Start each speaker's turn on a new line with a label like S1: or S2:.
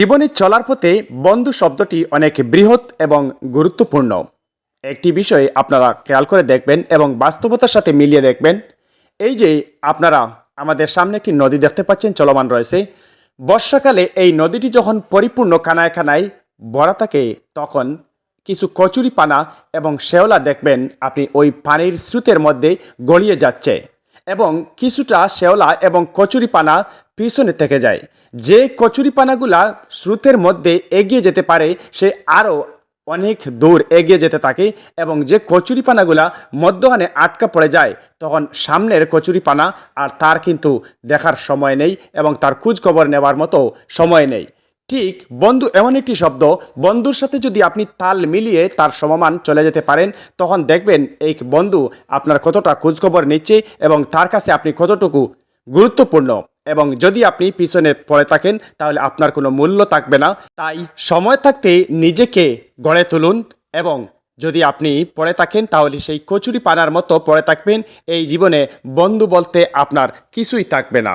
S1: জীবনে চলার পথে বন্ধু শব্দটি অনেক বৃহৎ এবং গুরুত্বপূর্ণ একটি বিষয় আপনারা খেয়াল করে দেখবেন এবং বাস্তবতার সাথে মিলিয়ে দেখবেন। এই যে আপনারা আমাদের সামনে একটি নদী দেখতে পাচ্ছেন চলমান রয়েছে। বর্ষাকালে এই নদীটি যখন পরিপূর্ণ কানায় কানায় ভরা থাকে তখন কিছু কচুরিপানা এবং শেওলা দেখবেন আপনি ওই পানির স্রোতের মধ্যে গড়িয়ে যাচ্ছে এবং কিছুটা শেওলা এবং কচুরিপানা পিছনে থেকে যায়। যে কচুরিপানাগুলা স্রোতের মধ্যে এগিয়ে যেতে পারে সে আরও অনেক দূর এগিয়ে যেতে থাকে এবং যে কচুরিপানাগুলা মধ্যখানে আটকা পড়ে যায় তখন সামনের কচুরিপানা আর তার কিন্তু দেখার সময় নেই এবং তার খোঁজখবর নেওয়ার মতো সময় নেই। ঠিক বন্ধু এমন একটি শব্দ, বন্ধুর সাথে যদি আপনি তাল মিলিয়ে তার সমমান চলে যেতে পারেন তখন দেখবেন এই বন্ধু আপনার কতটা খোঁজখবর নিচ্ছে এবং তার কাছে আপনি কতটুকু গুরুত্বপূর্ণ। এবং যদি আপনি পিছনে পড়ে থাকেন তাহলে আপনার কোনো মূল্য থাকবে না। তাই সময় থাকতে নিজেকে গড়ে তুলুন এবং যদি আপনি পড়ে থাকেন তাহলে সেই কচুরি পানার মতো পড়ে থাকবেন। এই জীবনে বন্ধু বলতে আপনার কিছুই থাকবে না।